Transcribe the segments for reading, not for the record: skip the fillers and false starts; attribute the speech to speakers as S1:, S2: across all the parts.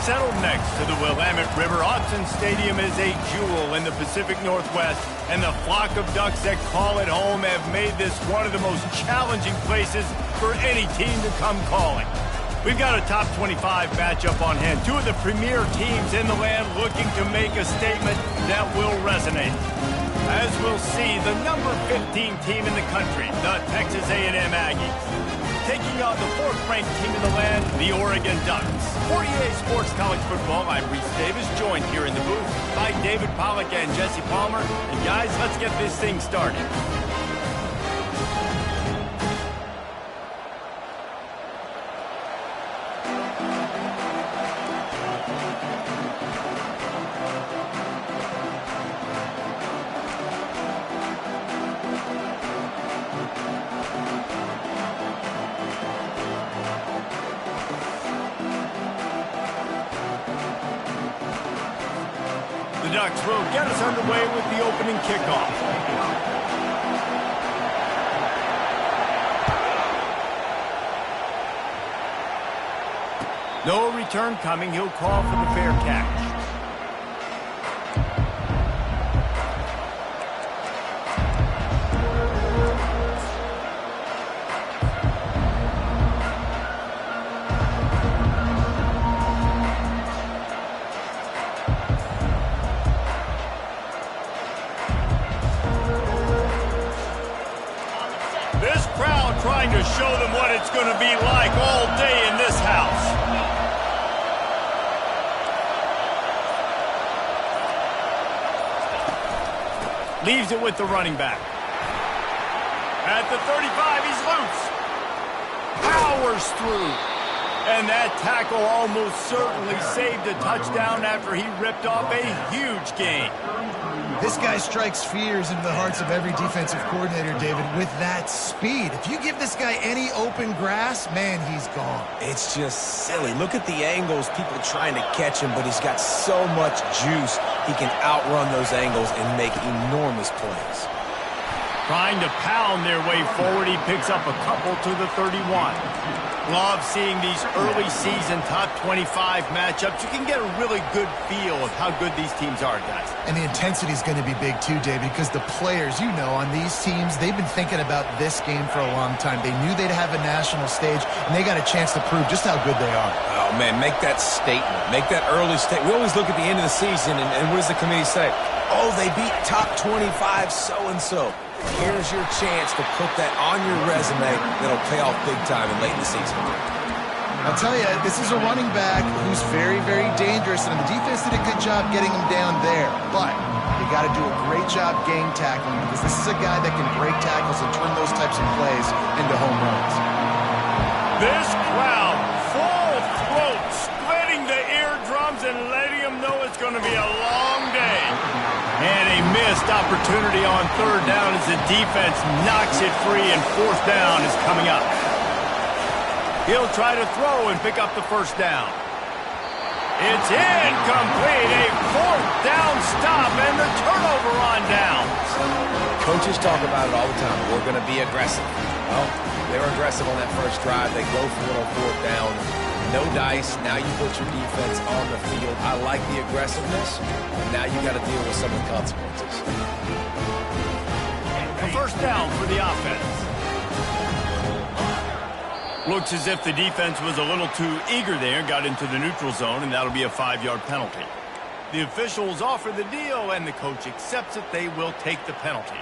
S1: Settled next to the Willamette River, Autzen Stadium is a jewel in the Pacific Northwest, and the flock of Ducks that call it home have made this one of the most challenging places for any team to come calling. We've got a top 25 matchup on hand. Two of the premier teams in the land looking to make a statement that will resonate. As we'll see, the number 15 team in the country, the Texas A&M Aggies, taking on the fourth-ranked team in the land, the Oregon Ducks. For EA Sports College Football, I'm Reese Davis, joined here in the booth by David Pollack and Jesse Palmer. And guys, let's get this thing started. The Ducks will get us underway with the opening kickoff. No return coming. He'll call for the fair catch. This crowd trying to show them what it's going to be like all day in this house. Leaves it with the running back. At the 35, he's loose. Powers through. And that tackle almost certainly saved a touchdown after he ripped off a huge gain.
S2: This guy strikes fears into the hearts of every defensive coordinator, David, with that speed. If you give this guy any open grass, man, he's gone.
S3: It's just silly. Look at the angles, people trying to catch him, but he's got so much juice. He can outrun those angles and make enormous plays.
S1: Trying to pound their way forward, he picks up a couple to the 31. Love seeing these early season top 25 matchups. You can get a really good feel of how good these teams are, guys.
S2: And the intensity is going to be big too, David, because the players, you know, on these teams, they've been thinking about this game for a long time. They knew they'd have a national stage, and they got a chance to prove just how good they are.
S3: Oh, man, make that statement. Make that early statement. We always look at the end of the season, and what does the committee say? Oh, they beat top 25 so-and-so. Here's your chance to put that on your resume that'll pay off big time and late in the season.
S2: I'll tell you, this is a running back who's very, very dangerous, and the defense did a good job getting him down there. But you got to do a great job game tackling, because this is a guy that can break tackles and turn those types of plays into home runs.
S1: This crowd, full throat, splitting the eardrums and letting them know it's going to be a long day. And a missed opportunity on third down as the defense knocks it free, and fourth down is coming up. He'll try to throw and pick up the first down. It's incomplete. A fourth down stop and the turnover on downs.
S3: Coaches talk about it all the time. We're going to be aggressive. Well, they were aggressive on that first drive. They go for it on fourth down. No dice. Now you put your defense on the field. I like the aggressiveness. And now you got to deal with some of the consequences.
S1: A first down for the offense. Looks as if the defense was a little too eager there, got into the neutral zone, and that'll be a 5-yard penalty. The officials offer the deal, and the coach accepts it. They will take the penalty.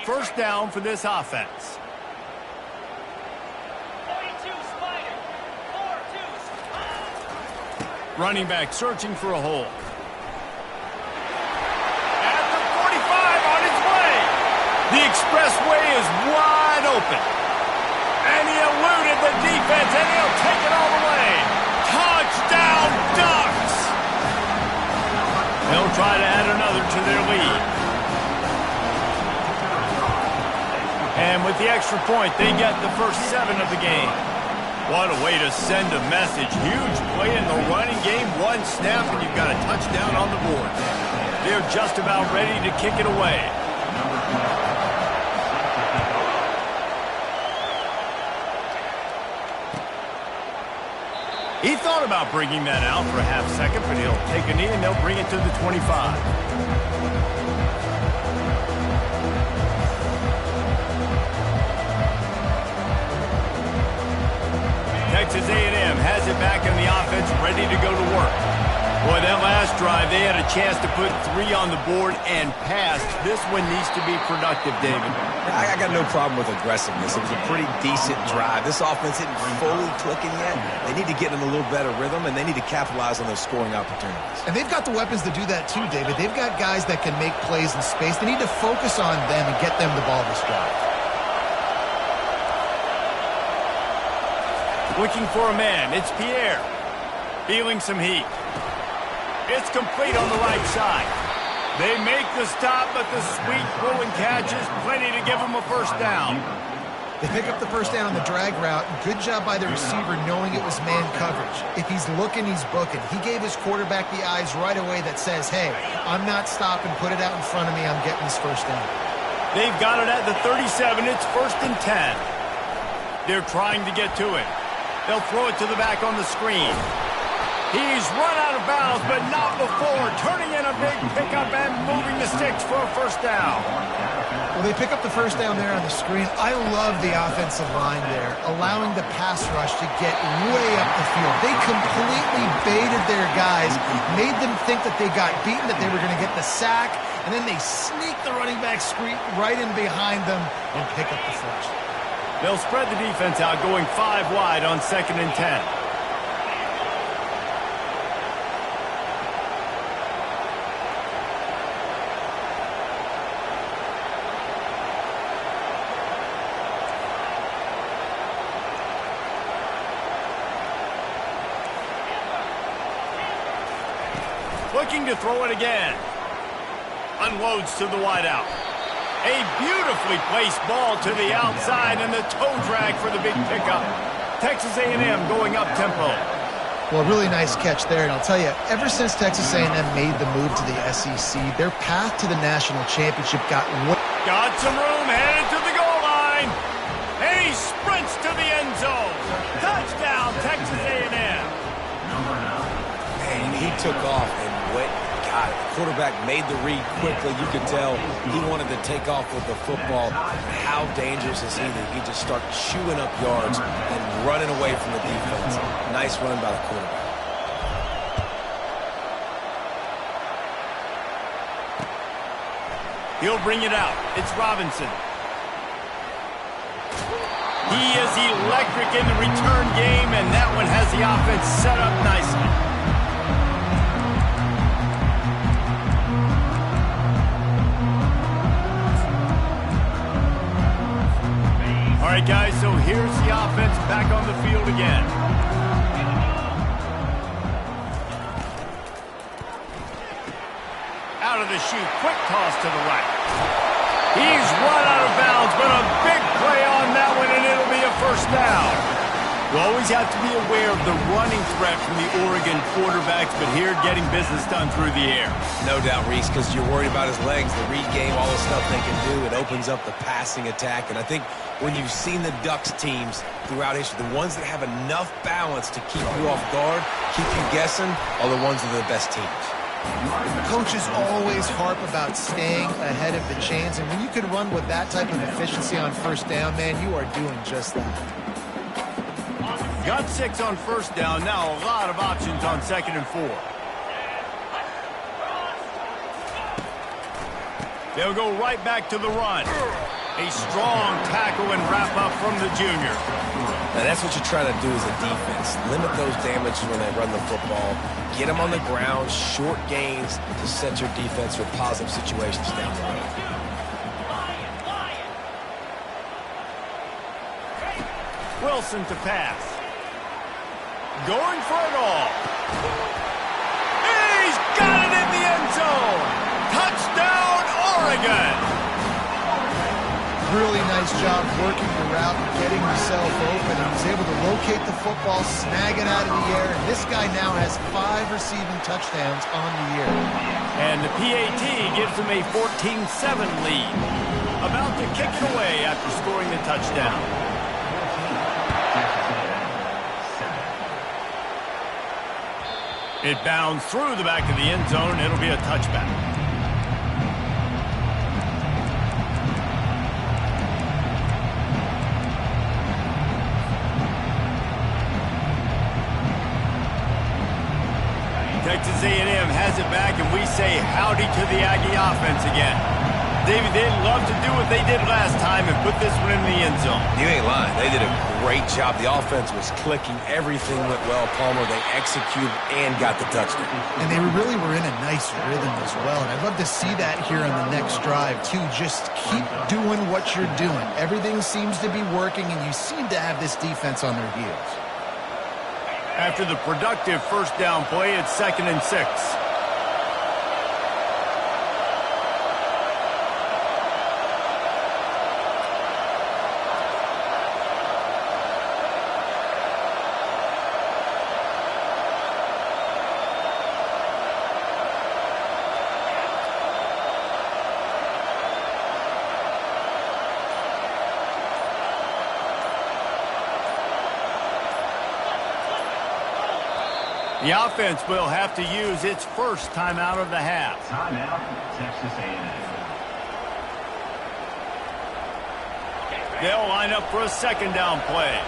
S1: First down for this offense. Running back searching for a hole. At the 45 on its way. The expressway is wide open. And he eluded the defense, and he'll take it all the way. Touchdown, Ducks! They'll try to add another to their lead. And with the extra point, they get the first 7 of the game. What a way to send a message. Huge play in the running game. One snap, and you've got a touchdown on the board. They're just about ready to kick it away. He thought about bringing that out for a half second, but he'll take a knee and they'll bring it to the 25. Texas A&M has it back in the offense, ready to go to work. Boy, that last drive, they had a chance to put 3 on the board and passed. This one needs to be productive, David.
S3: I got no problem with aggressiveness. It was a pretty decent drive. This offense isn't fully clicking yet. They need to get in a little better rhythm, and they need to capitalize on those scoring opportunities.
S2: And they've got the weapons to do that too, David. They've got guys that can make plays in space. They need to focus on them and get them the ball this drive.
S1: Looking for a man. It's Pierre. Feeling some heat. It's complete on the right side. They make the stop, but the sweet pulling catch is plenty to give them a first down.
S2: They pick up the first down on the drag route. Good job by the receiver knowing it was man coverage. If he's looking, he's booking. He gave his quarterback the eyes right away that says, hey, I'm not stopping. Put it out in front of me. I'm getting this first down.
S1: They've got it at the 37. It's 1st and 10. They're trying to get to it. They'll throw it to the back on the screen. He's run out of bounds, but not before turning in a big pickup and moving the sticks for a first down.
S2: Well, they pick up the first down there on the screen. I love the offensive line there, allowing the pass rush to get way up the field. They completely baited their guys, made them think that they got beaten, that they were going to get the sack, and then they sneak the running back screen right in behind them and pick up the first.
S1: They'll spread the defense out, going 5 wide on 2nd and 10. Looking to throw it again. Unloads to the wideout. A beautifully placed ball to the outside and the toe drag for the big pickup. Texas A&M going up tempo.
S2: Well, really nice catch there. And I'll tell you, ever since Texas A&M made the move to the SEC, their path to the national championship got
S1: some room, headed to the goal line. And he sprints to the end zone. Touchdown, Texas A&M.
S3: Man, he took off and went. God, the quarterback made the read quickly. You could tell he wanted to take off with the football. How dangerous is he that he just start chewing up yards and running away from the defense. Nice run by the quarterback.
S1: He'll bring it out. It's Robinson. He is electric in the return game, and that one has the offense set up nicely. All right, guys, so here's the offense back on the field again. Out of the chute, quick toss to the right. He's run out of bounds, but a big play on that one, and it'll be a first down. You always have to be aware of the running threat from the Oregon quarterbacks, but here getting business done through the air.
S3: No doubt, Reese, because you're worried about his legs, the read game, all the stuff they can do. It opens up the passing attack, and I think when you've seen the Ducks teams throughout history, the ones that have enough balance to keep you off guard, keep you guessing, are the ones that are the best teams.
S2: Coaches always harp about staying ahead of the chains, and when you can run with that type of efficiency on first down, man, you are doing just that.
S1: Got 6 on first down. Now a lot of options on 2nd and 4. They'll go right back to the run. A strong tackle and wrap up from the junior.
S3: Now that's what you're trying to do as a defense. Limit those damages when they run the football. Get them on the ground, short gains to set your defense for positive situations down the road.
S1: Wilson to pass. Going for it all. He's got it in the end zone. Touchdown, Oregon.
S2: Really nice job working the route and getting himself open. He was able to locate the football, snag it out of the air, and this guy now has 5 receiving touchdowns on the year.
S1: And the PAT gives them a 14-7 lead. About to kick it away after scoring the touchdown. It bounds through the back of the end zone. It'll be a touchback. Texas A&M has it back, and we say howdy to the Aggie offense again. David, they'd love to do what they did last time and put this one in the end zone.
S3: You ain't lying. They did a great job. The offense was clicking. Everything went well. Palmer, they executed and got the touchdown.
S2: And they really were in a nice rhythm as well. And I'd love to see that here on the next drive, too. Just keep doing what you're doing. Everything seems to be working, and you seem to have this defense on their heels.
S1: After the productive first down play, it's 2nd and 6. The offense will have to use its first timeout of the half.
S4: Timeout, Texas A&M.
S1: They'll line up for a 2nd down play.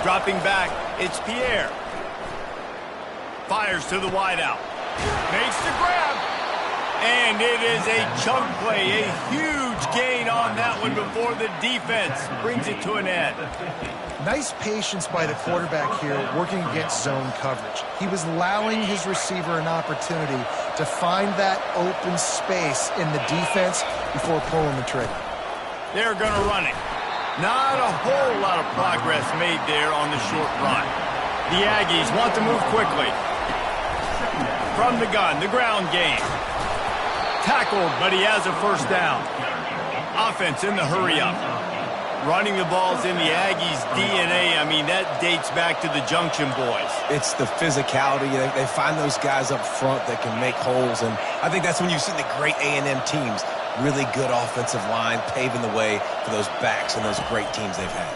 S1: Dropping back, it's Pierre. Fires to the wideout. Makes the grab. And it is a chunk play, a huge gain on that one before the defense brings it to an end.
S2: Nice patience by the quarterback here working against zone coverage. He was allowing his receiver an opportunity to find that open space in the defense before pulling the trigger.
S1: They're going to run it. Not a whole lot of progress made there on the short run. The Aggies want to move quickly. From the gun, the ground game. Tackled, but he has a first down. Offense in the hurry-up. Running the ball's in the Aggies' DNA. I mean, that dates back to the Junction boys.
S3: It's the physicality. They find those guys up front that can make holes, and I think that's when you see the great A&M teams. Really good offensive line, paving the way for those backs and those great teams they've had.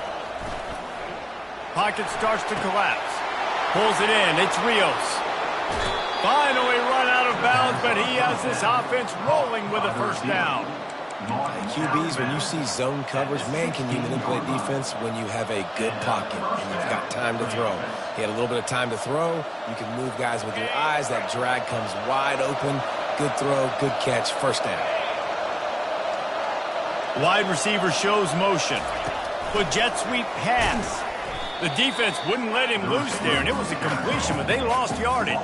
S1: Pocket starts to collapse. Pulls it in. It's Rios. Finally run out of bounds, but he has this offense rolling with a first down.
S3: QBs, when you see zone coverage, man, can you manipulate defense when you have a good pocket and you've got time to throw. He had a little bit of time to throw. You can move guys with your eyes. That drag comes wide open. Good throw, good catch, first down.
S1: Wide receiver shows motion. But jet sweep pass. The defense wouldn't let him loose there, and it was a completion, but they lost yardage.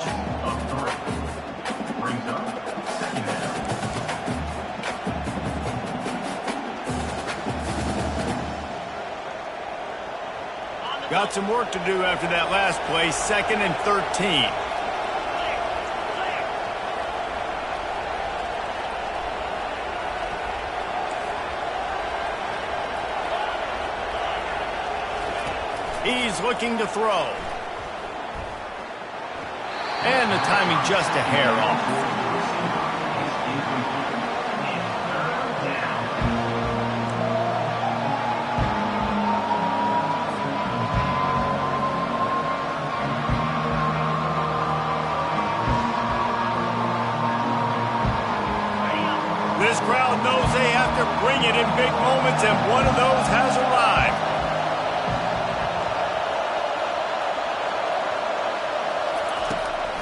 S1: Got some work to do after that last play, 2nd and 13. He's looking to throw. And the timing just a hair off. This crowd knows they have to bring it in big moments, and one of those has arrived.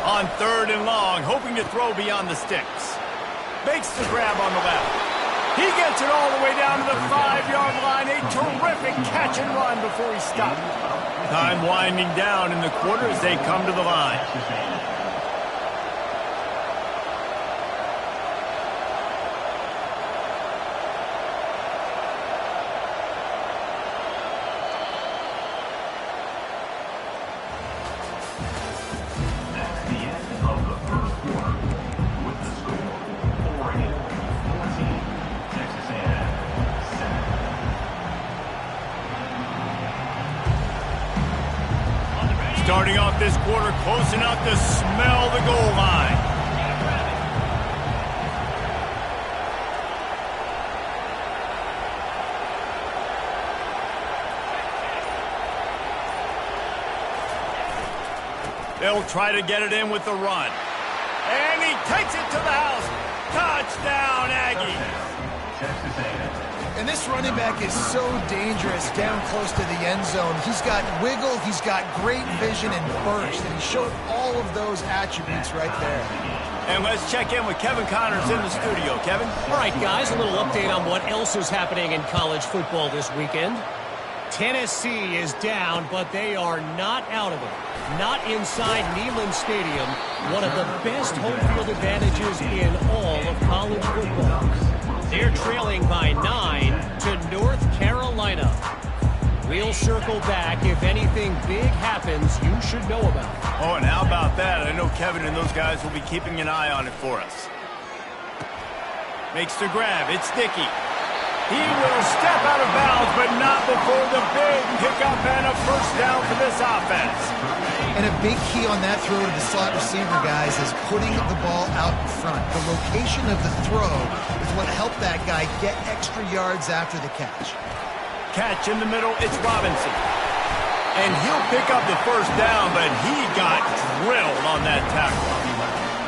S1: On 3rd and long, hoping to throw beyond the sticks. Makes the grab on the left. He gets it all the way down to the 5-yard line. A terrific catch and run before he stopped. Time winding down in the quarter as they come to the line. Starting off this quarter close enough to smell the goal line. They'll try to get it in with the run. And he takes it to the house. Touchdown, Aggies.
S4: Texas A&M.
S2: And this running back is so dangerous down close to the end zone. He's got wiggle, he's got great vision and burst, and he showed all of those attributes right there.
S1: And let's check in with Kevin Connors in the studio. Kevin?
S5: All right, guys, a little update on what else is happening in college football this weekend. Tennessee is down, but they are not out of it. Not inside Neyland Stadium, one of the best home field advantages in all of college football. They're trailing by 9 to North Carolina. We'll circle back. If anything big happens, you should know about it.
S1: Oh, and how about that? I know Kevin and those guys will be keeping an eye on it for us. Makes the grab. It's Sticky. He will step out of bounds, but not before the big pickup and a first down for this offense.
S2: And a big key on that throw to the slot receiver, guys, is putting the ball out in front. The location of the throw is what helped that guy get extra yards after the catch.
S1: Catch in the middle, it's Robinson. And he'll pick up the first down, but he got drilled on that tackle.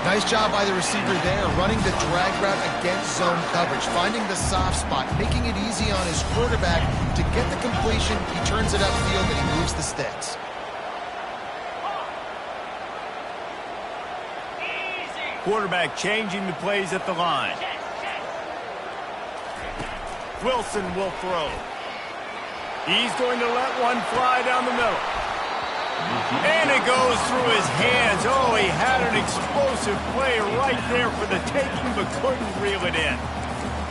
S2: Nice job by the receiver there, running the drag route against zone coverage, finding the soft spot, making it easy on his quarterback to get the completion. He turns it upfield and he moves the sticks.
S1: Quarterback changing the plays at the line. Wilson will throw. He's going to let one fly down the middle. And it goes through his hands. Oh, he had an explosive play right there for the taking, but couldn't reel it in.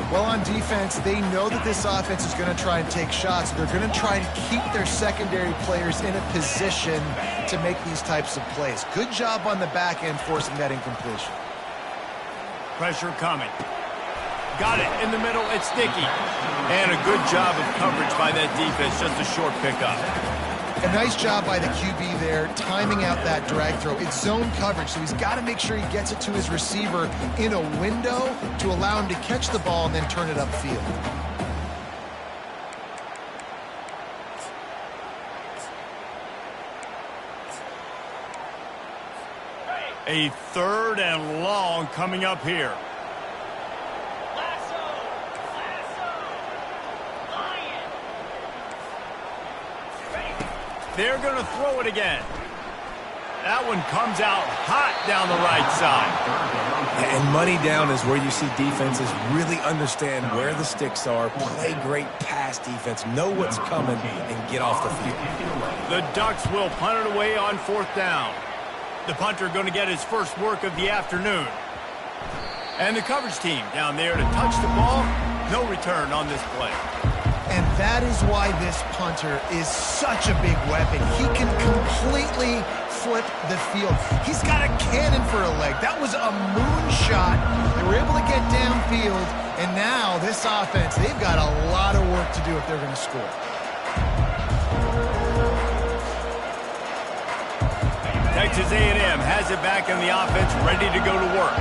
S2: Well, on defense, they know that this offense is going to try and take shots. They're going to try and keep their secondary players in a position to make these types of plays. Good job on the back end forcing that incompletion.
S1: Pressure coming. Got it in the middle. It's Sticky. And a good job of coverage by that defense. Just a short pickup.
S2: A nice job by the QB there, timing out that drag throw. It's zone coverage, so he's got to make sure he gets it to his receiver in a window to allow him to catch the ball and then turn it upfield.
S1: A third and long coming up here. They're going to throw it again. That one comes out hot down the right side.
S3: And money down is where you see defenses really understand where the sticks are, play great pass defense, know what's coming, and get off the field.
S1: The Ducks will punt it away on fourth down. The punter going to get his first work of the afternoon. And the coverage team down there to touch the ball. No return on this play.
S2: And that is why this punter is such a big weapon. He can completely flip the field. He's got a cannon for a leg. That was a moonshot. They were able to get downfield, and now this offense, they've got a lot of work to do if they're going to score.
S1: Texas A&M has it back in the offense, ready to go to work.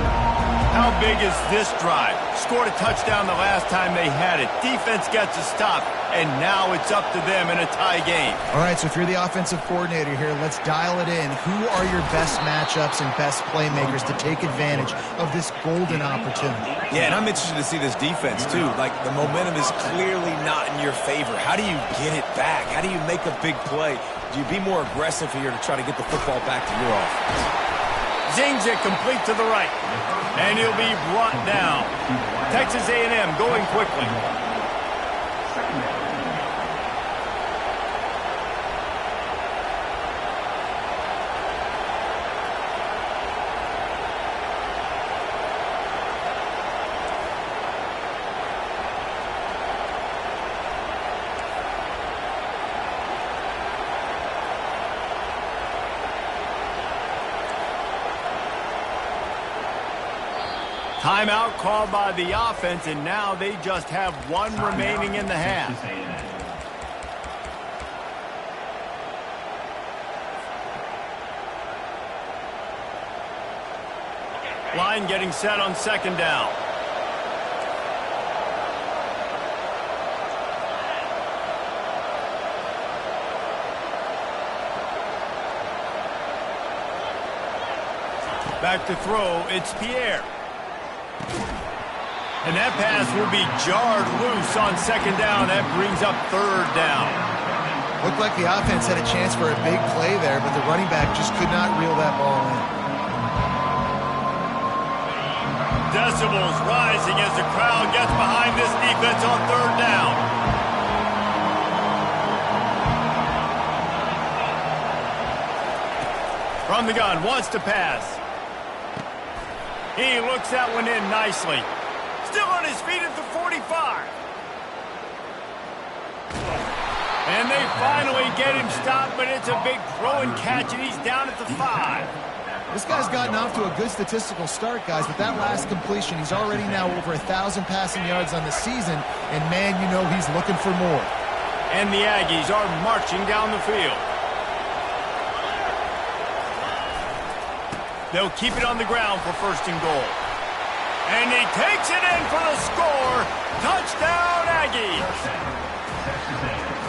S1: How big is this drive? Scored a touchdown the last time they had it. Defense gets a stop, and now it's up to them in a tie game.
S2: All right, so if you're the offensive coordinator here, let's dial it in. Who are your best matchups and best playmakers to take advantage of this golden opportunity?
S3: Yeah, and I'm interested to see this defense, too. Like, the momentum is clearly not in your favor. How do you get it back? How do you make a big play? Do you be more aggressive here to try to get the football back to your offense?
S1: Zings it complete to the right. And he'll be brought down. Texas A&M going quickly. Timeout called by the offense, and now they just have one remaining in the half. Line getting set on second down. Back to throw, it's Pierre. And that pass will be jarred loose on second down. That brings up third down.
S2: Looked like the offense had a chance for a big play there, but the running back just could not reel that ball in.
S1: Decibels rising as the crowd gets behind this defense on third down. From the gun, wants to pass. He looks that one in nicely. Still on his feet at the 45. And they finally get him stopped, but it's a big throw and catch, and he's down at the 5.
S2: This guy's gotten off to a good statistical start, guys. With that last completion, he's already now over 1,000 passing yards on the season, and man, you know he's looking for more.
S1: And the Aggies are marching down the field. They'll keep it on the ground for first and goal. And he takes it in for the score. Touchdown, Aggies.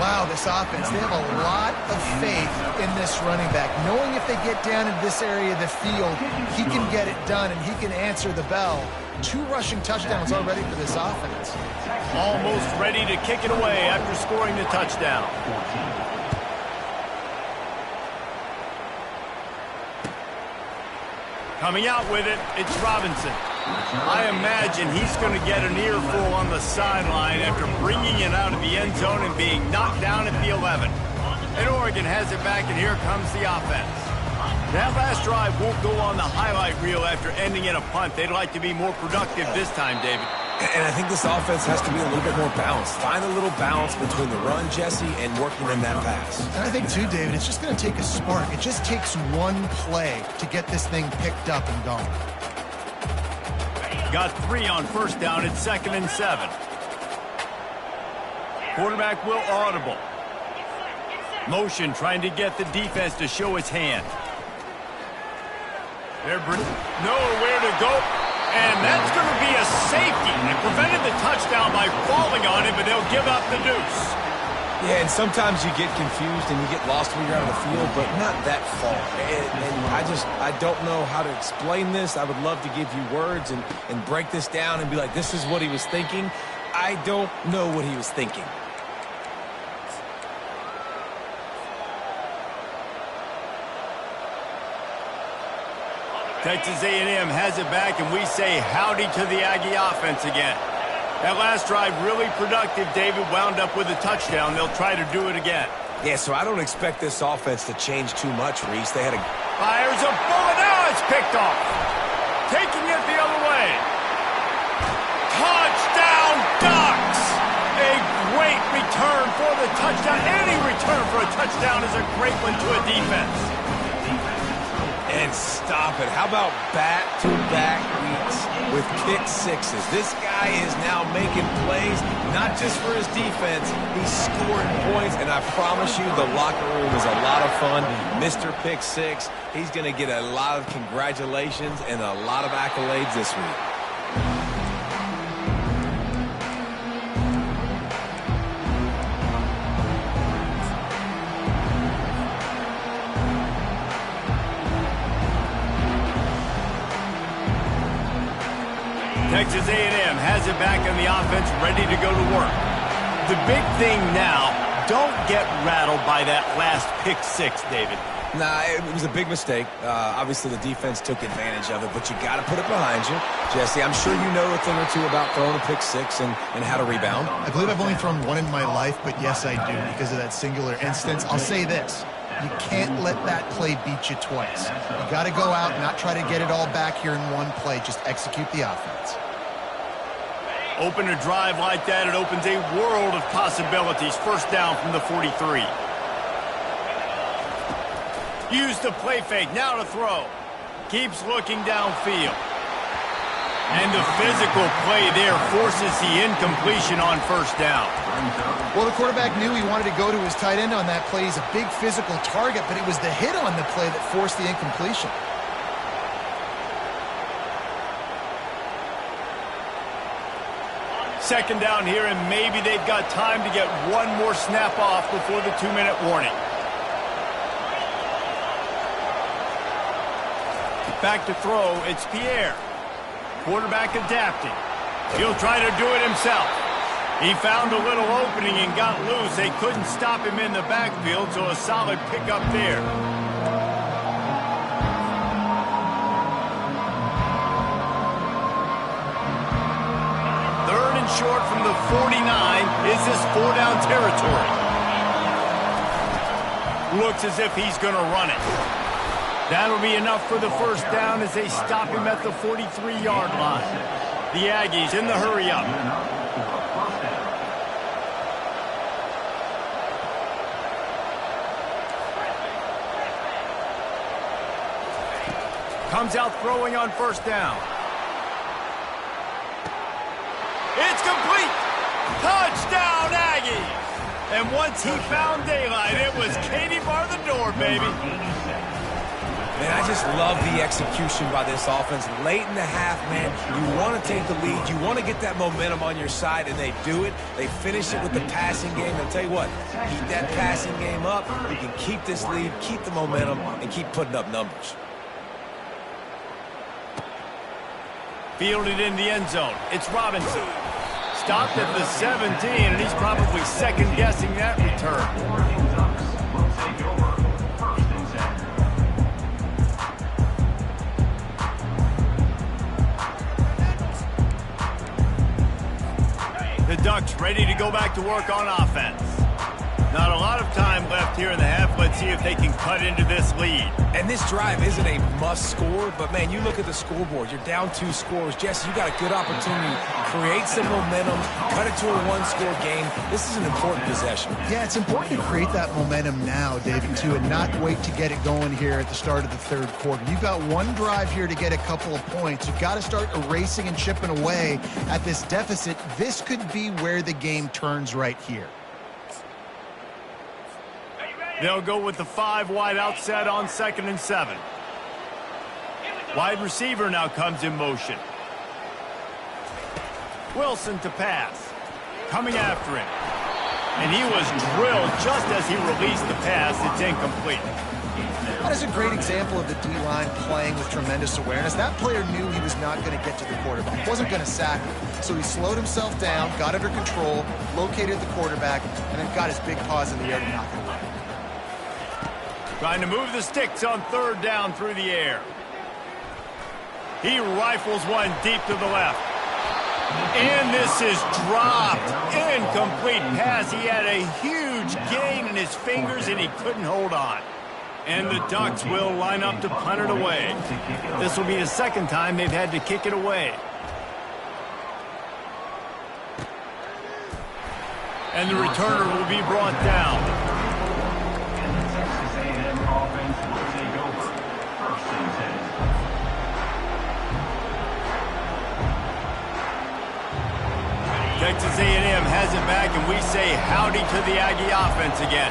S2: Wow, this offense, they have a lot of faith in this running back. Knowing if they get down in this area of the field, he can get it done and he can answer the bell. 2 rushing touchdowns already for this offense.
S1: Almost ready to kick it away after scoring the touchdown. Coming out with it, it's Robinson. I imagine he's going to get an earful on the sideline after bringing it out of the end zone and being knocked down at the 11. And Oregon has it back, and here comes the offense. That last drive won't go on the highlight reel after ending in a punt. They'd like to be more productive this time, David.
S3: And I think this offense has to be a little bit more balanced. Find a little balance between the run, Jesse, and working in that pass.
S2: And I think, too, David, it's just going to take a spark. It just takes one play to get this thing picked up and going.
S1: Got 3 on first down. It's 2nd and 7. Quarterback will audible. Motion trying to get the defense to show his hand. They're nowhere to go. And that's going to be a safety. They prevented the touchdown by falling on him, but they'll give up the deuce.
S3: Yeah, and sometimes you get confused and you get lost when you're out of the field, but not that far. And I don't know how to explain this. I would love to give you words and break this down and be like, this is what he was thinking. I don't know what he was thinking.
S1: Texas A&M has it back, and we say howdy to the Aggie offense again. That last drive really productive. David wound up with a touchdown. They'll try to do it again.
S3: Yeah, so I don't expect this offense to change too much, Reese. They had a...
S1: Fires a bullet. Now it's picked off. Taking it the other way. Touchdown, Ducks! A great return for the touchdown. Any return for a touchdown is a great one to a defense.
S3: And stop it. How about back-to-back weeks with kick sixes? This guy is now making plays, not just for his defense. He's scoring points, and I promise you the locker room is a lot of fun. Mr. Pick Six, he's going to get a lot of congratulations and a lot of accolades this week.
S1: Texas A&M has it back on the offense, ready to go to work. The big thing now, don't get rattled by that last pick six, David.
S3: Nah, it was a big mistake. Obviously, the defense took advantage of it, but you got to put it behind you. Jesse, I'm sure you know a thing or two about throwing a pick six and how to rebound.
S2: I believe I've only thrown one in my life, but yes, I do, because of that singular instance. I'll say this. You can't let that play beat you twice. You got to go out and not try to get it all back here in one play. Just execute the offense.
S1: Open a drive like that, it opens a world of possibilities. First down from the 43. Use the play fake, now to throw. Keeps looking downfield. And the physical play there forces the incompletion on first down.
S2: Well, the quarterback knew he wanted to go to his tight end on that play. He's a big physical target, but it was the hit on the play that forced the incompletion.
S1: second down here, and maybe they've got time to get one more snap off before the 2-minute warning. Back to throw, it's Pierre. Quarterback adapting. He'll try to do it himself. He found a little opening and got loose. They couldn't stop him in the backfield, so a solid pickup there. Third and short from the 49. Is this 4-down territory? Looks as if he's going to run it. That'll be enough for the first down as they stop him at the 43-yard line. The Aggies in the hurry-up. Comes out throwing on first down. It's complete. Touchdown, Aggies. And once he found daylight, it was Katie bar the door, baby.
S3: Man, I just love the execution by this offense. Late in the half, man, you want to take the lead. You want to get that momentum on your side, and they do it. They finish it with the passing game. And I'll tell you what, keep that passing game up. You can keep this lead, keep the momentum, and keep putting up numbers.
S1: Fielded in the end zone. It's Robinson. Stopped at the 17, and he's probably second-guessing that return. The Ducks ready to go back to work on offense. Not a lot of time left here in the half. Let's see if they can cut into this lead.
S3: And this drive isn't a must score, but man, you look at the scoreboard. You're down 2 scores. Jesse, you got a good opportunity. Create some momentum. Cut it to a 1-score game. This is an important possession.
S2: Yeah, it's important to create that momentum now, David, too, and not wait to get it going here at the start of the third quarter. You've got one drive here to get a couple of points. You've got to start erasing and chipping away at this deficit. This could be where the game turns right here.
S1: They'll go with the 5 wide outset on 2nd and 7. Wide receiver now comes in motion. Wilson to pass. Coming after him. And he was drilled just as he released the pass. It's incomplete.
S2: That is a great example of the D-line playing with tremendous awareness. That player knew he was not going to get to the quarterback. He wasn't going to sack him. So he slowed himself down, got under control, located the quarterback, and then got his big paws in the air to knock him away.
S1: Trying to move the sticks on 3rd down through the air. He rifles one deep to the left. And this is dropped. Incomplete pass. He had a huge gain in his fingers, and he couldn't hold on. And the Ducks will line up to punt it away. This will be the 2nd time they've had to kick it away. And the returner will be brought down. Texas A&M has it back, and we say howdy to the Aggie offense again.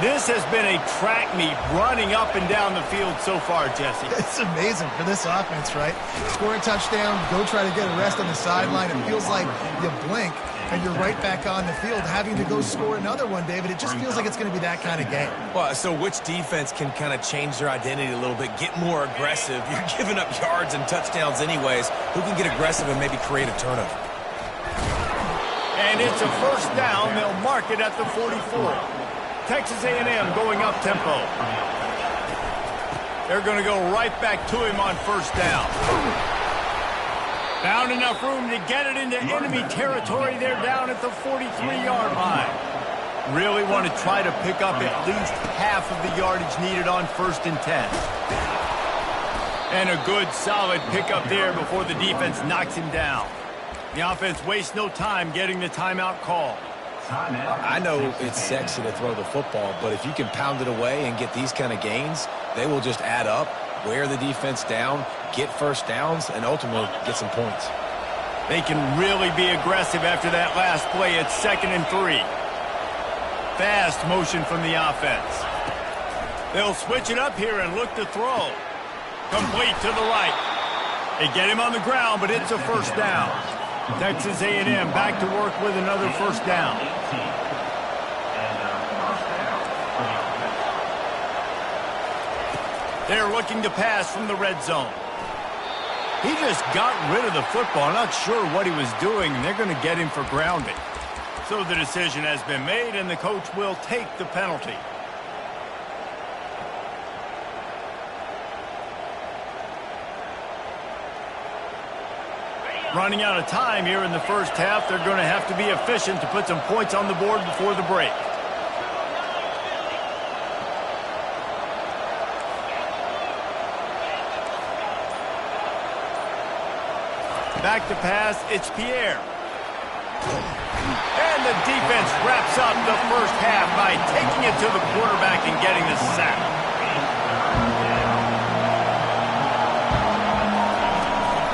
S1: This has been a track meet running up and down the field so far, Jesse.
S2: It's amazing for this offense, right? Score a touchdown, go try to get a rest on the sideline. It feels like you blink, and you're right back on the field having to go score another one, David. It just feels like it's going to be that kind of game.
S3: Well, so which defense can kind of change their identity a little bit, get more aggressive? You're giving up yards and touchdowns anyways. Who can get aggressive and maybe create a turnover?
S1: And it's a first down. They'll mark it at the 44. Texas A&M going up tempo. They're going to go right back to him on first down. Found enough room to get it into enemy territory. They're down at the 43-yard line. Really want to try to pick up at least half of the yardage needed on 1st and 10. And a good, solid pickup there before the defense knocks him down. The offense wastes no time getting the timeout call.
S3: I know it's sexy to throw the football, but if you can pound it away and get these kind of gains, they will just add up, wear the defense down, get first downs, and ultimately get some points.
S1: They can really be aggressive after that last play. It's 2nd and 3. Fast motion from the offense. They'll switch it up here and look to throw. Complete to the right. They get him on the ground, but it's a first down. Texas A&M back to work with another first down. They're looking to pass from the red zone. He just got rid of the football. Not sure what he was doing, and they're going to get him for grounding. So the decision has been made, and the coach will take the penalty. Running out of time here in the first half, they're going to have to be efficient to put some points on the board before the break. Back to pass, it's Pierre. And the defense wraps up the first half by taking it to the quarterback and getting the sack.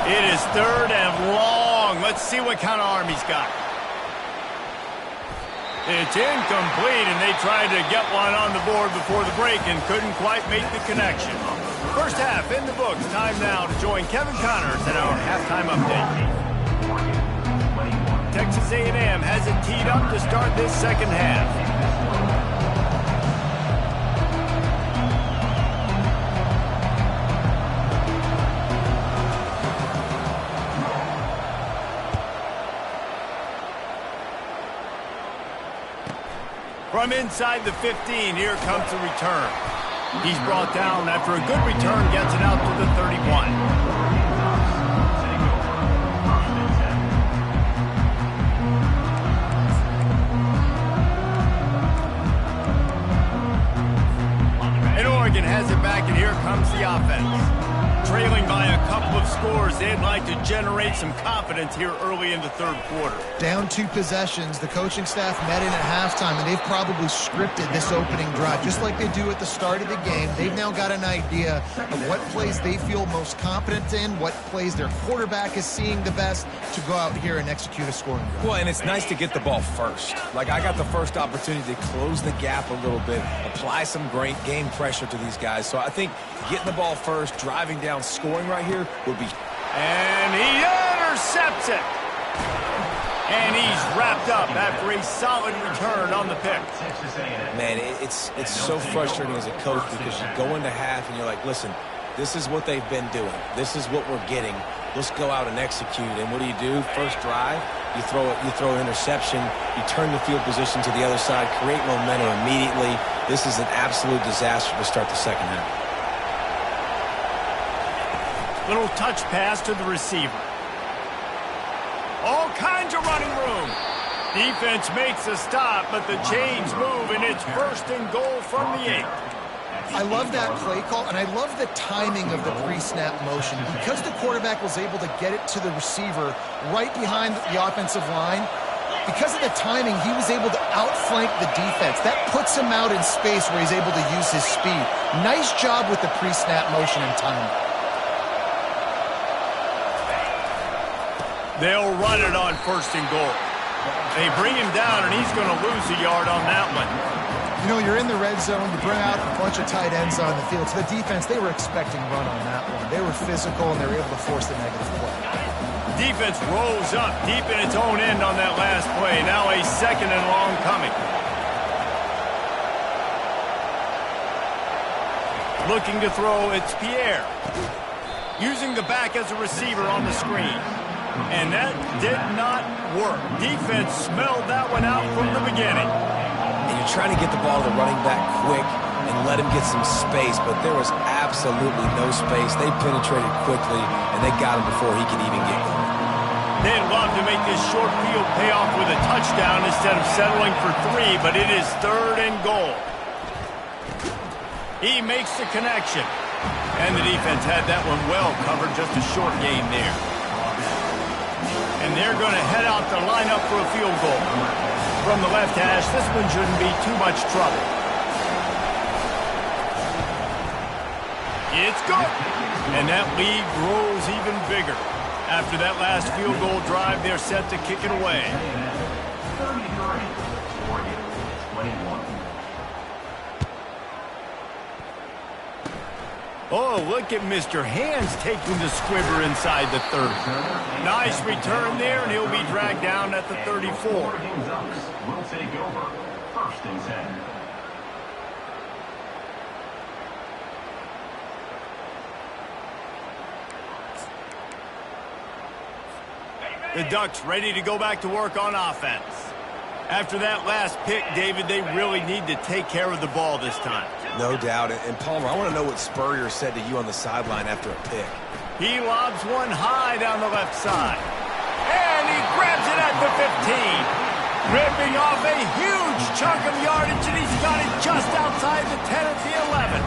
S1: It is third and long. Let's see what kind of arm he's got. It's incomplete, and they tried to get one on the board before the break and couldn't quite make the connection. First half in the books. Time now to join Kevin Connors at our halftime update. Texas A&M has it teed up to start this second half. From inside the 15, here comes the return. He's brought down after a good return, gets it out to the 31. And Oregon has it back, and here comes the offense. Trailing by a couple of scores, they'd like to generate some confidence here early in the third quarter.
S2: Down 2 possessions, the coaching staff met in at halftime, and they've probably scripted this opening drive. Just like they do at the start of the game, they've now got an idea of what plays they feel most confident in, what plays their quarterback is seeing the best to go out here and execute a scoring drive.
S3: Well, and it's nice to get the ball first. Like, I got the first opportunity to close the gap a little bit, apply some great game pressure to these guys. So I think getting the ball first, driving down, scoring right here would be...
S1: And he intercepts it. And he's wrapped up after a solid return on the pick.
S3: Man, it's so frustrating as a coach because you go into half and you're like, listen, this is what they've been doing. This is what we're getting. Let's go out and execute. And what do? First drive, you throw an interception, you turn the field position to the other side, create momentum immediately. This is an absolute disaster to start the second half.
S1: Little touch pass to the receiver. All kinds of running room. Defense makes a stop, but the chains move, and it's first and goal from the 8.
S2: I love that play call, and I love the timing of the pre-snap motion. Because the quarterback was able to get it to the receiver right behind the offensive line, because of the timing, he was able to outflank the defense. That puts him out in space where he's able to use his speed. Nice job with the pre-snap motion and timing.
S1: They'll run it on first and goal. They bring him down, and he's going to lose a yard on that one.
S2: You know, you're in the red zone, you bring out a bunch of tight ends on the field. So the defense, they were expecting run on that one. They were physical, and they were able to force the negative play.
S1: Defense rose up deep in its own end on that last play. Now a second and long coming. Looking to throw, it's Pierre. Using the back as a receiver on the screen. And that did not work. Defense smelled that one out from the beginning.
S3: And you're trying to get the ball to the running back quick and let him get some space, but there was absolutely no space. They penetrated quickly, and they got him before he could even get going.
S1: They'd love to make this short field pay off with a touchdown instead of settling for 3, but it is third and goal. He makes the connection. And the defense had that one well covered, just a short gain there. And they're going to head out to line up for a field goal. From the left hash, this one shouldn't be too much trouble. It's good. And that lead grows even bigger. After that last field goal drive, they're set to kick it away.
S4: 33, Oregon, 21.
S1: Oh, look at Mr. Hands taking the squibber inside the 30. Nice return there, and he'll be dragged down at the 34.
S4: Ducks will take over. First and 10.
S1: The Ducks ready to go back to work on offense. After that last pick, David, they really need to take care of the ball this time.
S3: No doubt. And Palmer, I want to know what Spurrier said to you on the sideline after a pick.
S1: He lobs one high down the left side. And he grabs it at the 15. Ripping off a huge chunk of yardage, and he's got it just outside the 10 at the 11.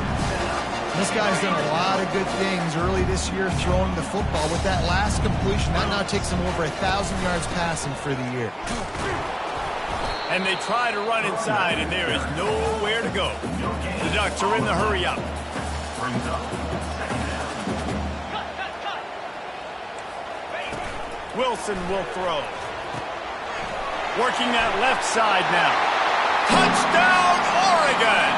S2: This guy's done a lot of good things early this year throwing the football. With that last completion, that now takes him over 1,000 yards passing for the year.
S1: And they try to run inside, and there is nowhere to go. The Ducks are in the hurry up.
S4: Brings up second down.
S1: Wilson will throw. Working that left side now. Touchdown, Oregon!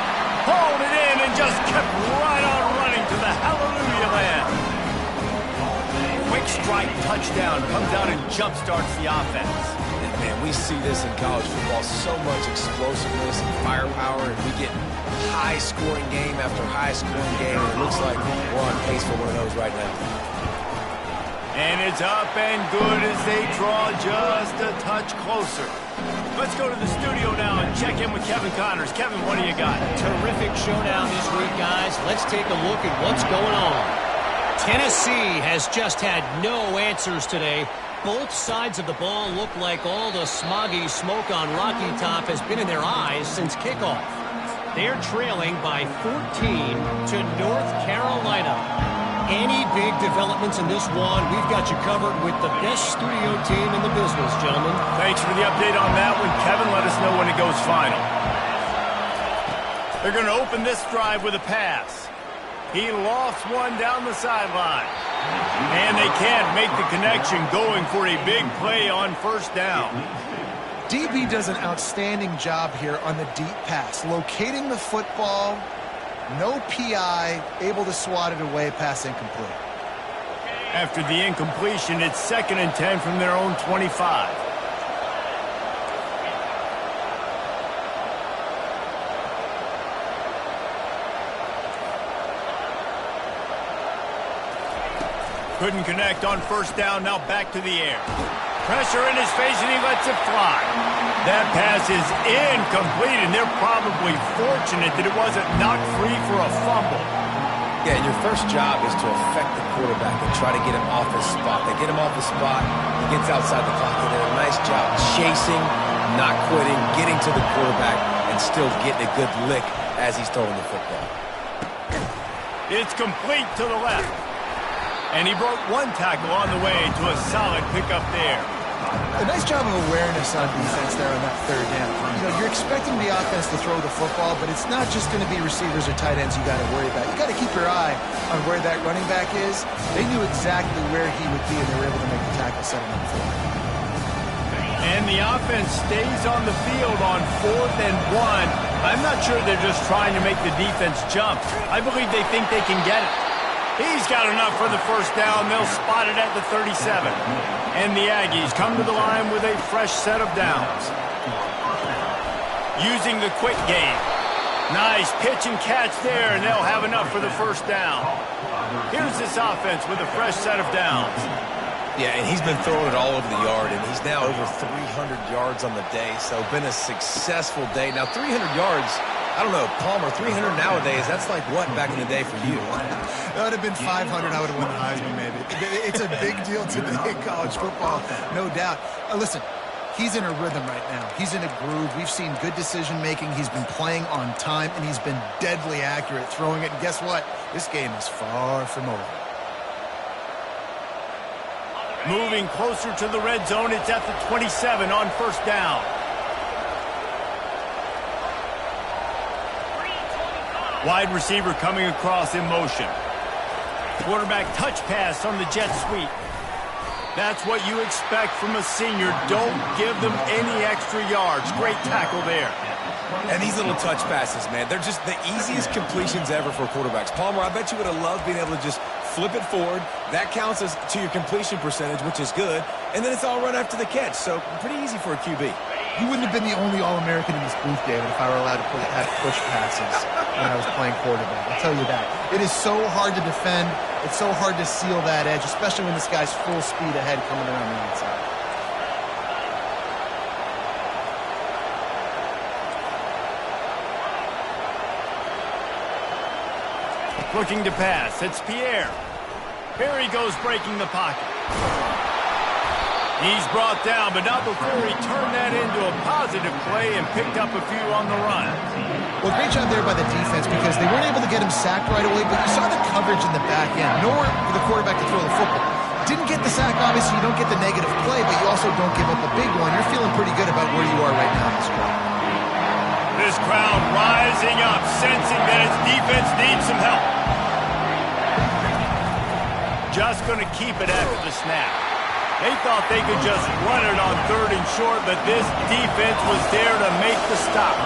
S1: Hauled it in and just kept right on running to the hallelujah land. Quick strike touchdown comes out and jumpstarts the offense.
S3: Man, we see this in college football, so much explosiveness and firepower, and we get high-scoring game after high-scoring game, and it looks like we're on pace for one of those right now.
S1: And it's up and good as they draw just a touch closer. Let's go to the studio now and check in with Kevin Connors. Kevin, what do you got?
S5: Terrific showdown this week, guys. Let's take a look at what's going on. Tennessee has just had no answers today. Both sides of the ball look like all the smoggy smoke on Rocky Top has been in their eyes since kickoff. They're trailing by 14 to North Carolina. Any big developments in this one, we've got you covered with the best studio team in the business, gentlemen.
S1: Thanks for the update on that one, Kevin. Let us know when it goes final. They're going to open this drive with a pass. He lofts one down the sideline. And they can't make the connection, going for a big play on first down.
S2: DB does an outstanding job here on the deep pass, locating the football, no PI, able to swat it away, pass incomplete.
S1: After the incompletion, it's 2nd and 10 from their own 25. Couldn't connect on first down, now back to the air. Pressure in his face, and he lets it fly. That pass is incomplete, and they're probably fortunate that it wasn't knocked free for a fumble.
S3: Yeah, and your first job is to affect the quarterback and try to get him off his spot. They get him off his spot, he gets outside the clock, and they did a nice job chasing, not quitting, getting to the quarterback, and still getting a good lick as he's throwing the football.
S1: It's complete to the left. And he broke one tackle on the way to a solid pickup there.
S2: A nice job of awareness on defense there on that third down. You know, you're expecting the offense to throw the football, but it's not just going to be receivers or tight ends you got to worry about. You got to keep your eye on where that running back is. They knew exactly where he would be, and they were able to make the tackle, set him up for it.
S1: And the offense stays on the field on 4th and 1. I'm not sure they're just trying to make the defense jump. I believe they think they can get it. He's got enough for the first down. They'll spot it at the 37. And the Aggies come to the line with a fresh set of downs. Using the quick game. Nice pitch and catch there, and they'll have enough for the first down. Here's this offense with a fresh set of downs.
S3: Yeah, and he's been throwing it all over the yard, and he's now over 300 yards on the day, so been a successful day. Now, 300 yards, I don't know, Palmer, 300 nowadays, that's like what back in the day for you?
S2: That would have been 500. I would have won the Heisman, maybe. It's a big deal today in college football, no doubt. Listen, he's in a rhythm right now. He's in a groove. We've seen good decision-making. He's been playing on time, and he's been deadly accurate throwing it. And guess what? This game is far from over.
S1: Moving closer to the red zone, it's at the 27 on first down. Wide receiver coming across in motion. Quarterback touch pass on the jet sweep. That's what you expect from a senior. Don't give them any extra yards. Great tackle there.
S3: And these little touch passes, man, they're just the easiest completions ever for quarterbacks. Palmer, I bet you would have loved being able to just flip it forward. That counts as to your completion percentage, which is good. And then it's all run after the catch, so pretty easy for a QB.
S2: You wouldn't have been the only All-American in this booth, David, if I were allowed to have push passes when I was playing quarterback. I'll tell you that. It is so hard to defend. It's so hard to seal that edge, especially when this guy's full speed ahead coming around the outside.
S1: Looking to pass. It's Pierre. Here he goes breaking the pocket. He's brought down, but not before he turned that into a positive play and picked up a few on the run.
S2: Well, great job there by the defense because they weren't able to get him sacked right away, but you saw the coverage in the back end. Nowhere for the quarterback to throw the football. Didn't get the sack, obviously. You don't get the negative play, but you also don't give up a big one. You're feeling pretty good about where you are right now in this drive.
S1: This crowd rising up, sensing that its defense needs some help. Just going to keep it after the snap. They thought they could just run it on 3rd and short, but this defense was there to make the stop.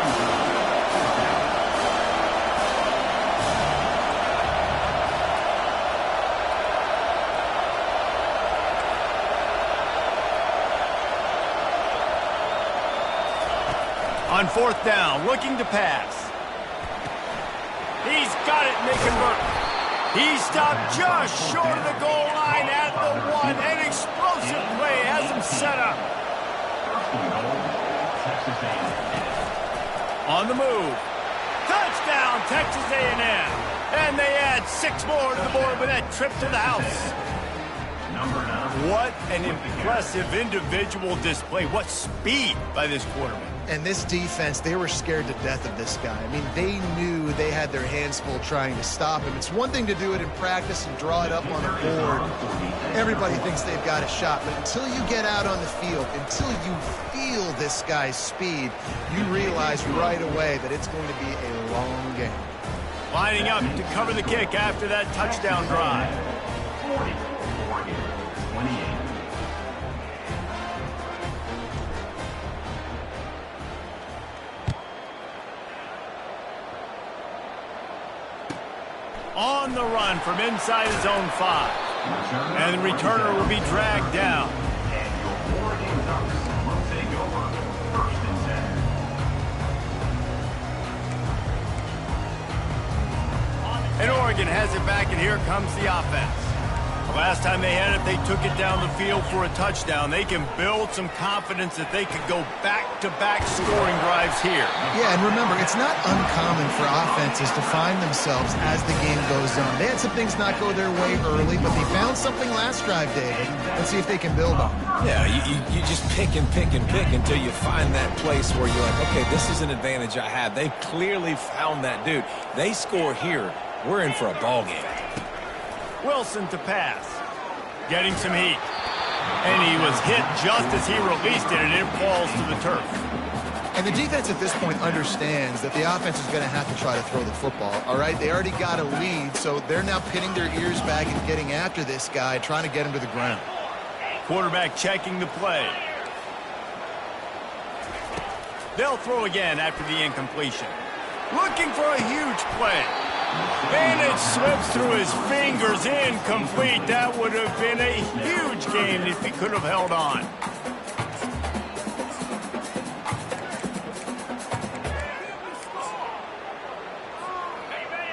S1: On 4th down, looking to pass. He's got it, and they convert. He stopped just short of the goal line at the 1. An explosive play has him set up. On the move. Touchdown, Texas A&M. And they add 6 more to the board with that trip to the house. What an impressive individual display. What speed by this quarterback.
S2: And this defense, they were scared to death of this guy. I mean, they knew they had their hands full trying to stop him. It's one thing to do it in practice and draw it up on the board. Everybody thinks they've got a shot, but until you get out on the field, until you feel this guy's speed, you realize right away that it's going to be a long game.
S1: Lining up to cover the kick after that touchdown drive.
S4: 28.
S1: On the run from inside his own 5. And the returner will be dragged down.
S4: And your Oregon Ducks will take over 1st and 10.
S1: And Oregon has it back, and here comes the offense. The last time they had it, they took it down the field for a touchdown. They can build some confidence that they could go back-to-back scoring drives here.
S2: Yeah, and remember, it's not uncommon for offenses to find themselves as the game goes on. They had some things not go their way early, but they found something last drive, David. Let's see if they can build on it.
S3: Yeah, you just pick and pick and pick until you find that place where you're like, okay, this is an advantage I have. They clearly found that dude. They score here. We're in for a ball game.
S1: Wilson to pass. Getting some heat. And he was hit just as he released it, and it falls to the turf.
S2: And the defense at this point understands that the offense is going to have to try to throw the football, all right? They already got a lead, so they're now pinning their ears back and getting after this guy, trying to get him to the ground.
S1: Quarterback checking the play. They'll throw again after the incompletion. Looking for a huge play. And it slips through his fingers, incomplete. That would have been a huge game if he could have held on.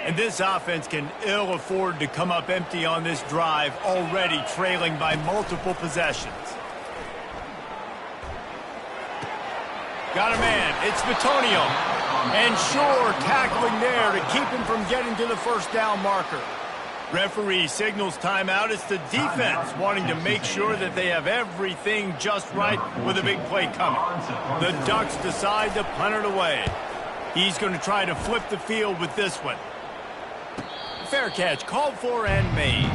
S1: And this offense can ill afford to come up empty on this drive, already trailing by multiple possessions. Got a man. It's Bitonio. And sure, tackling there to keep him from getting to the 1st down marker. Referee signals timeout. It's the defense wanting to make sure that they have everything just right with a big play coming. The Ducks decide to punt it away. He's going to try to flip the field with this one. Fair catch, called for and made.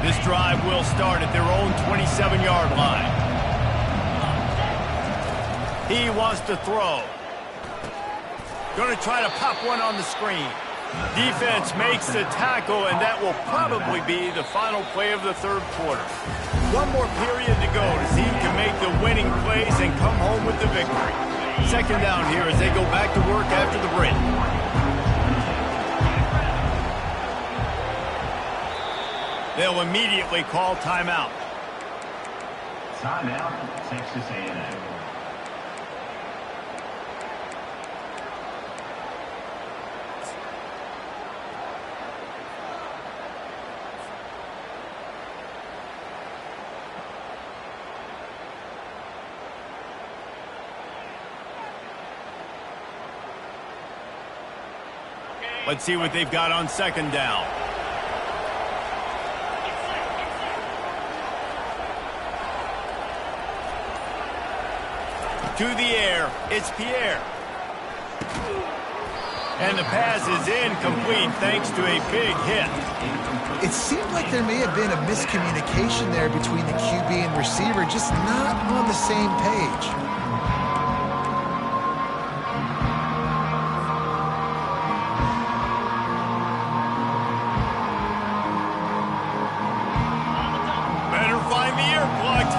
S1: This drive will start at their own 27-yard line. He wants to throw. Going to try to pop one on the screen. Defense makes the tackle, and that will probably be the final play of the third quarter. One more period to go to see who can make the winning plays and come home with the victory. Second down here as they go back to work after the break. They'll immediately call timeout.
S4: Timeout, Texas A&M.
S1: Let's see what they've got on second down. To the air, it's Pierre. And the pass is incomplete thanks to a big hit.
S2: It seemed like there may have been a miscommunication there between the QB and receiver, just not on the same page.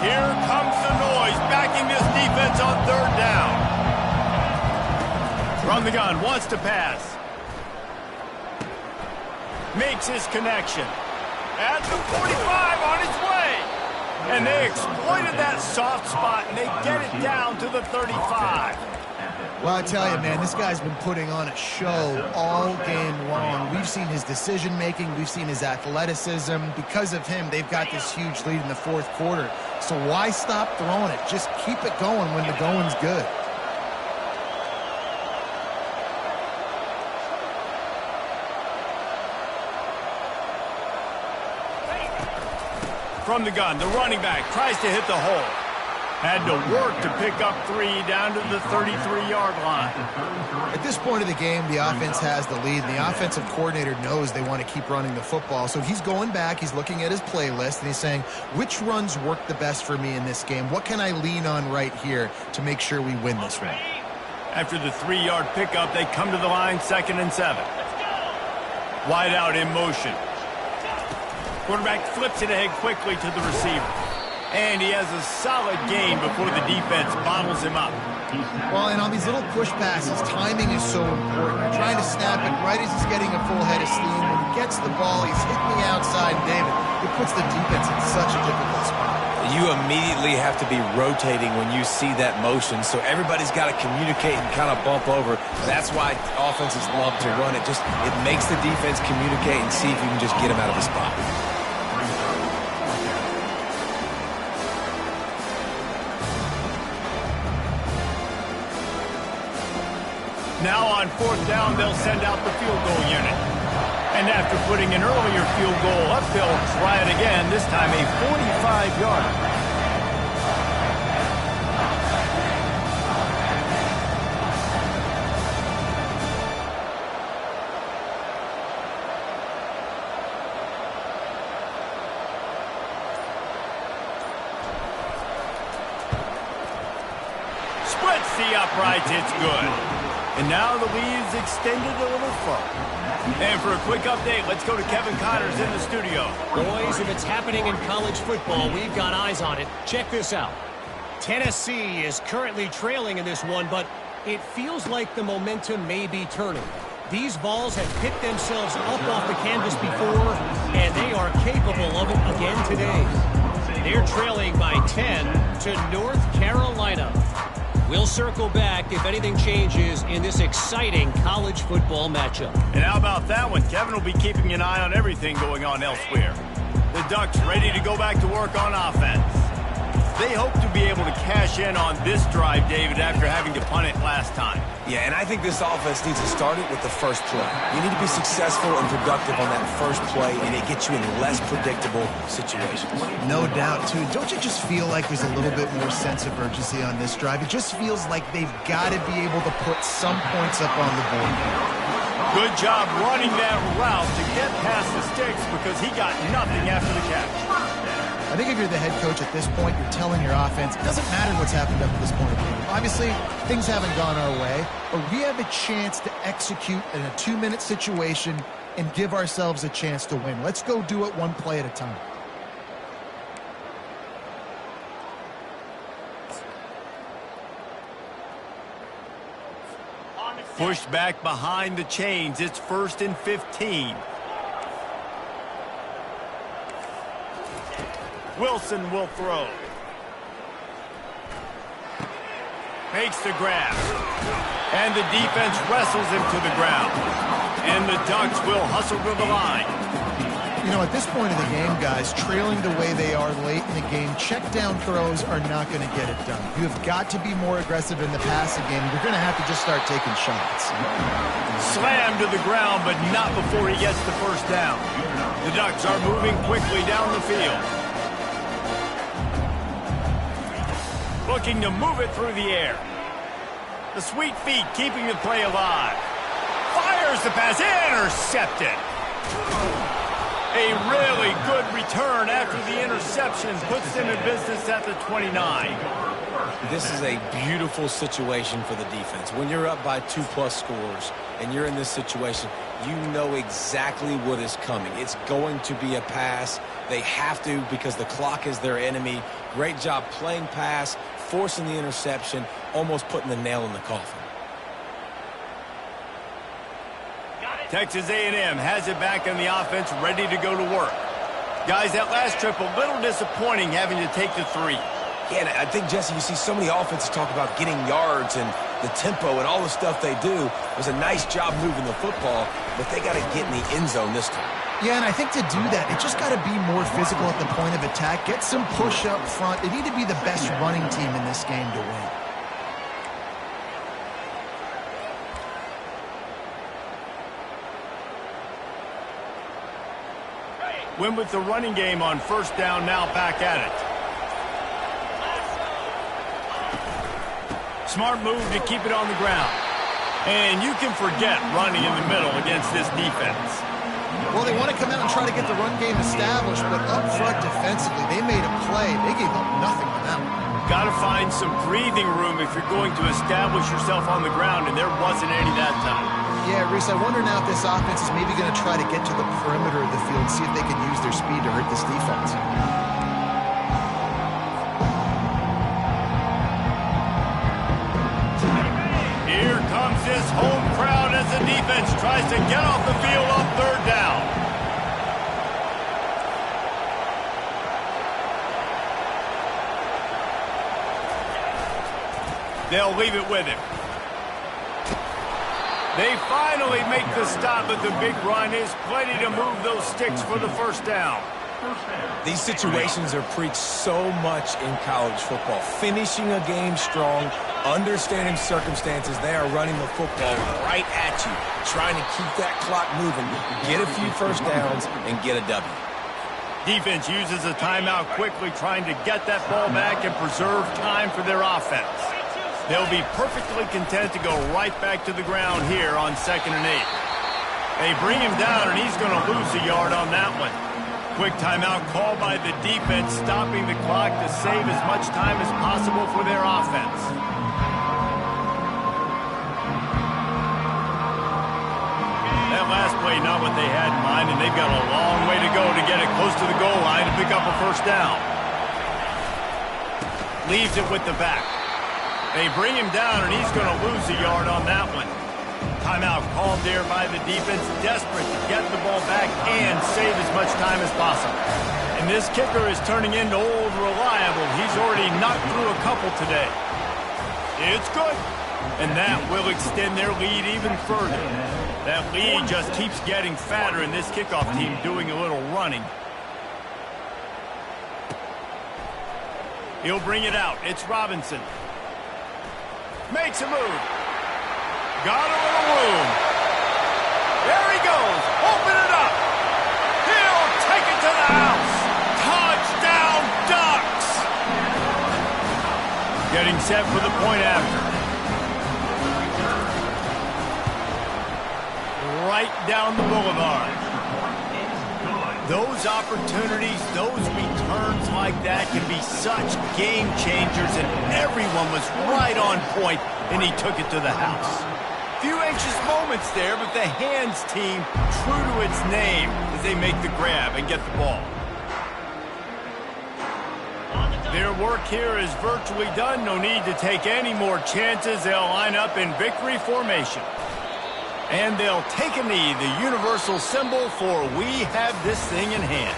S1: Here comes the noise, backing this defense on third down. From the gun, wants to pass. Makes his connection. At the 45 on his way. And they exploited that soft spot, and they get it down to the 35.
S2: Well, I tell you, man, this guy's been putting on a show all game long. We've seen his decision-making. We've seen his athleticism. Because of him, they've got this huge lead in the fourth quarter. So why stop throwing it? Just keep it going when the going's good.
S1: From the gun, the running back tries to hit the hole. Had to work to pick up 3 down to the 33-yard line.
S2: At this point of the game, the offense has the lead. The offensive coordinator knows they want to keep running the football. So he's going back, he's looking at his playlist, and he's saying, which runs work the best for me in this game? What can I lean on right here to make sure we win this one?
S1: After the 3-yard pickup, they come to the line, 2nd and 7. Wide out in motion. Quarterback flips it ahead quickly to the receiver. And he has a solid gain before the defense bottles him up.
S2: Well, and on these little push passes, timing is so important. You're trying to snap it right as he's getting a full head of steam. When he gets the ball, he's hitting the outside, David. It puts the defense in such a difficult spot.
S3: You immediately have to be rotating when you see that motion, so everybody's got to communicate and kind of bump over. That's why offenses love to run it. It makes the defense communicate and see if you can just get him out of the spot.
S1: Now on 4th down, they'll send out the field goal unit. And after putting an earlier field goal up, they'll try it again, this time a 45-yarder. Splits the uprights, it's good. And now the lead is extended a little further. And for a quick update, let's go to Kevin Connors in the studio.
S5: Boys, if it's happening in college football, we've got eyes on it. Check this out. Tennessee is currently trailing in this one, but it feels like the momentum may be turning. These balls have picked themselves up off the canvas before, and they are capable of it again today. They're trailing by 10 to North Carolina. We'll circle back if anything changes in this exciting college football matchup.
S1: And how about that one? Kevin will be keeping an eye on everything going on elsewhere. The Ducks ready to go back to work on offense. They hope to be able to cash in on this drive, David, after having to punt it last time.
S3: Yeah, and I think this offense needs to start it with the first play. You need to be successful and productive on that first play, and it gets you in less predictable situations.
S2: No doubt, too. Don't you just feel like there's a little bit more sense of urgency on this drive? It just feels like they've got to be able to put some points up on the board.
S1: Good job running that route to get past the sticks because he got nothing after the catch.
S2: I think if you're the head coach at this point, you're telling your offense, it doesn't matter what's happened up to this point of the game. Obviously, things haven't gone our way, but we have a chance to execute in a 2-minute situation and give ourselves a chance to win. Let's go do it one play at a time.
S1: Pushed back behind the chains. It's 1st and 15. Wilson will throw. Makes the grab. And the defense wrestles him to the ground. And the Ducks will hustle to the line.
S2: You know, at this point of the game, guys, trailing the way they are late in the game, check down throws are not going to get it done. You have got to be more aggressive in the passing game. You're going to have to just start taking shots.
S1: Slammed to the ground, but not before he gets the first down. The Ducks are moving quickly down the field. Looking to move it through the air. The sweet feet keeping the play alive. Fires the pass, intercepted. A really good return after the interception puts them in business at the 29.
S3: This is a beautiful situation for the defense. When you're up by 2+ scores and you're in this situation, you know exactly what is coming. It's going to be a pass. They have to because the clock is their enemy. Great job playing pass, forcing the interception, almost putting the nail in the coffin.
S1: Texas A&M has it back on the offense, ready to go to work. Guys, that last trip, a little disappointing having to take the 3.
S3: Yeah, and I think, Jesse, you see so many offenses talk about getting yards and the tempo and all the stuff they do. It was a nice job moving the football, but they got to get in the end zone this time.
S2: Yeah, and I think to do that, it just got to be more physical at the point of attack. Get some push up front. They need to be the best running team in this game to win.
S1: Win with the running game on first down, now back at it. Smart move to keep it on the ground. And you can forget running in the middle against this defense.
S2: Well, they want to come out and try to get the run game established, but up front defensively, they made a play. They gave up nothing on that one.
S1: Got to find some breathing room if you're going to establish yourself on the ground, and there wasn't any that time.
S2: Yeah, Reese, I wonder now if this offense is maybe going to try to get to the perimeter of the field and see if they can use their speed to hurt this defense.
S1: Here comes this home crowd as the defense tries to get off the field on 3rd down. They'll leave it with him. They finally make the stop, but the big run is plenty to move those sticks for the first down.
S3: These situations are preached so much in college football. Finishing a game strong, understanding circumstances. They are running the football right at you, trying to keep that clock moving, get a few first downs, and get a W.
S1: Defense uses a timeout quickly, trying to get that ball back and preserve time for their offense. They'll be perfectly content to go right back to the ground here on 2nd and 8. They bring him down, and he's going to lose a yard on that one. Quick timeout called by the defense, stopping the clock to save as much time as possible for their offense. That last play, not what they had in mind, and they've got a long way to go to get it close to the goal line to pick up a first down. Leaves it with the back. They bring him down, and he's going to lose a yard on that one. Timeout called there by the defense, desperate to get the ball back and save as much time as possible. And this kicker is turning into old reliable. He's already knocked through a couple today. It's good. And that will extend their lead even further. That lead just keeps getting fatter, and this kickoff team doing a little running. He'll bring it out. It's Robinson. Makes a move. Got a little room. There he goes. Open it up. He'll take it to the house. Touchdown, Ducks. Getting set for the point after. Right down the boulevard. Those opportunities, those returns like that can be such game changers, and everyone was right on point, and he took it to the house. Few anxious moments there, but the hands team, true to its name, as they make the grab and get the ball. Their work here is virtually done. No need to take any more chances. They'll line up in victory formation. And they'll take a knee, the universal symbol for we have this thing in hand.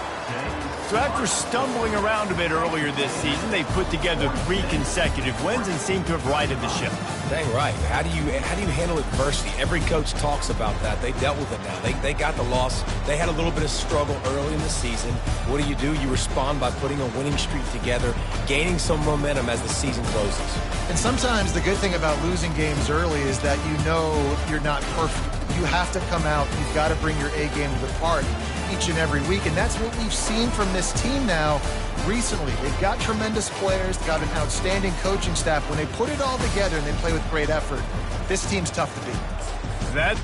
S1: So after stumbling around a bit earlier this season, they put together 3 consecutive wins and seem to have righted the ship.
S3: Dang right. How do you handle adversity? Every coach talks about that. They dealt with it now. They got the loss. They had a little bit of struggle early in the season. What do? You respond by putting a winning streak together, gaining some momentum as the season closes.
S2: And sometimes the good thing about losing games early is that you know you're not perfect. You have to come out. You've got to bring your A game to the party each and every week, and that's what we've seen from this team now recently. They've got tremendous players, got an outstanding coaching staff. When they put it all together and they play with great effort, this team's tough to beat.
S1: That